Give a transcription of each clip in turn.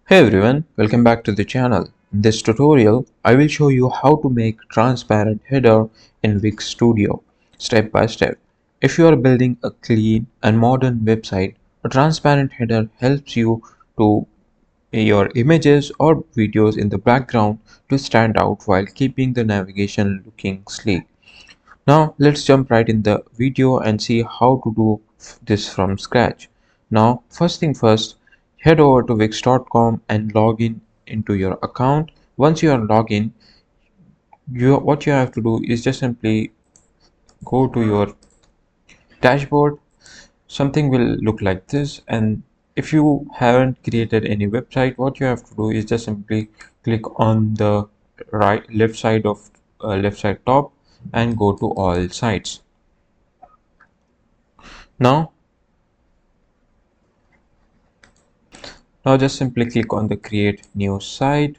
Hey everyone, welcome back to the channel. In this tutorial, I will show you how to make transparent header in Wix Studio, step by step. If you are building a clean and modern website, a transparent header helps you to your images or videos in the background to stand out while keeping the navigation looking sleek. Now let's jump right in the video and see how to do this from scratch. Now first thing first, head over to wix.com and log in into your account. Once you are logged in, what you have to do is just simply go to your dashboard. Something will look like this, and if you haven't created any website, what you have to do is just simply click on the left side of left side top and go to all sites. Now just simply click on the create new site,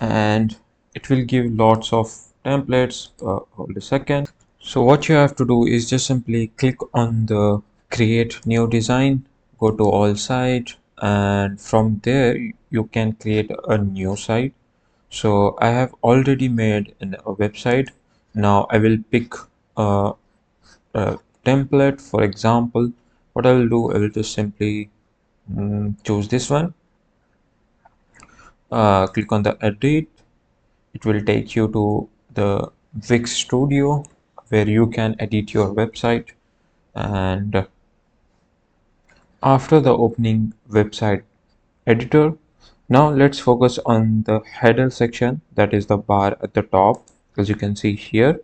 and it will give lots of templates. Hold a second. So what you have to do is just simply click on the create new design, go to all site, and from there you can create a new site. So I have already made a website. Now I will pick a, a template. For example, what I will do, I will just simply choose this one. Click on the edit. It will take you to the Wix Studio where you can edit your website. And after the opening website editor, now let's focus on the header section, that is the bar at the top, as you can see here.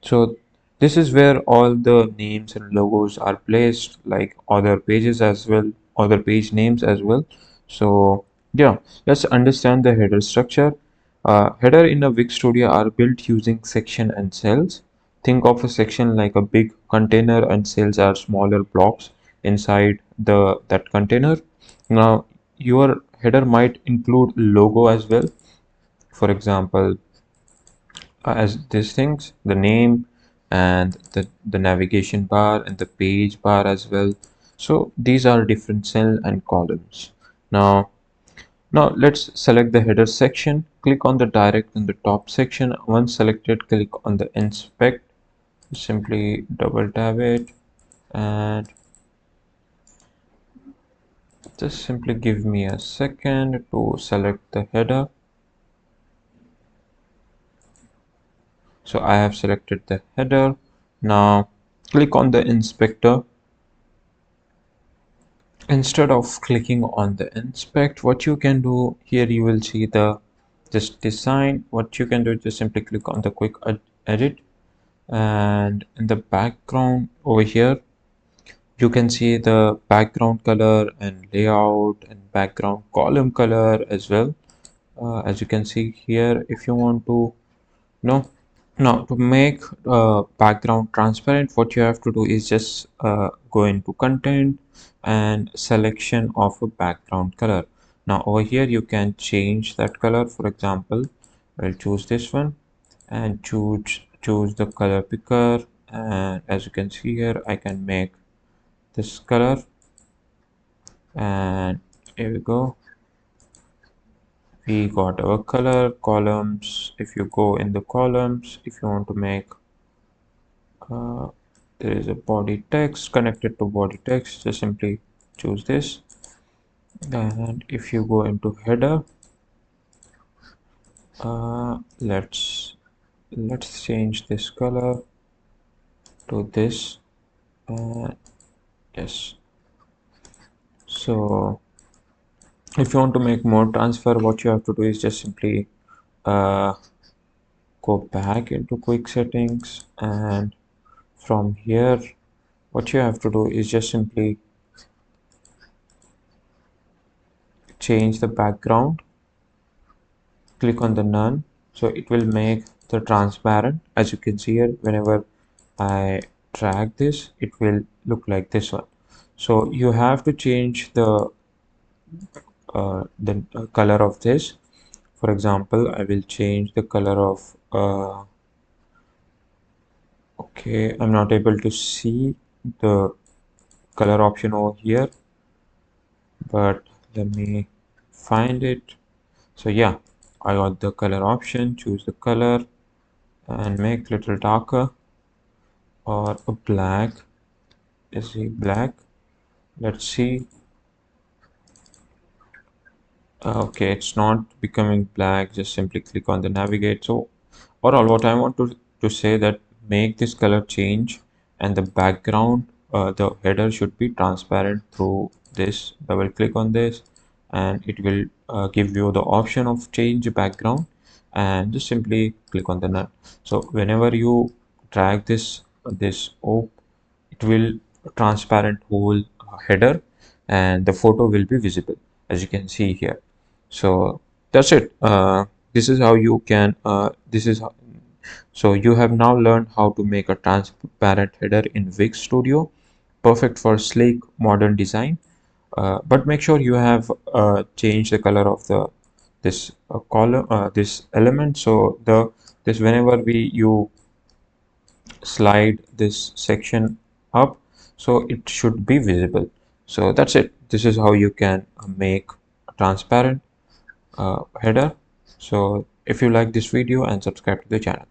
So this is where all the names and logos are placed, like other pages as well, other page names as well. So yeah, let's understand the header structure. Header in a Wix Studio are built using section and cells. Think of a section like a big container, and cells are smaller blocks inside the that container. Now your header might include logo as well. For example, as these things, the name and the navigation bar and the page bar as well. So these are different cell and columns. Now let's select the header section. Click on the direct in the top section. Once selected, click on the inspect. Simply double tap it and just simply give me a second to select the header. So I have selected the header. Now click on the inspector. Instead of clicking on the inspect, what you can do here, you will see the just design. What you can do is just simply click on the quick edit, and in the background over here you can see the background color and layout and background column color as well. As you can see here, if you want to know. Now, to make background transparent, what you have to do is just go into content and selection of a background color. Now, over here, you can change that color. For example, I'll choose this one and choose the color picker. And as you can see here, I can make this color. And here we go. We got our color columns. If you go in the columns, if you want to make uh, there is a body text connected to body text, just simply choose this. And if you go into header, let's change this color to this. Yes, so if you want to make more transfer, what you have to do is just simply uh, go back into quick settings, and from here what you have to do is just simply change the background. Click on the none, so it will make the transparent. As you can see here, whenever I drag this, it will look like this one. So you have to change the color of this. For example, I will change the color of okay, I'm not able to see the color option over here, but let me find it. So yeah, I got the color option, choose the color and make little darker, or a black. Is it black? Let's see. Okay, it's not becoming black. Just simply click on the navigate. So overall, what I want to say that make this color change, and the background, the header should be transparent through this. Double click on this and it will give you the option of change background, and just simply click on the nut. So whenever you drag this op, it will transparent whole header, and the photo will be visible, as you can see here. So that's it. This is how you can so you have now learned how to make a transparent header in Wix Studio, perfect for sleek modern design. But make sure you have changed the color of the this column, this element, so the this whenever we you slide this section up, so it should be visible. So that's it. This is how you can make a transparent header. So if you like this video, and subscribe to the channel.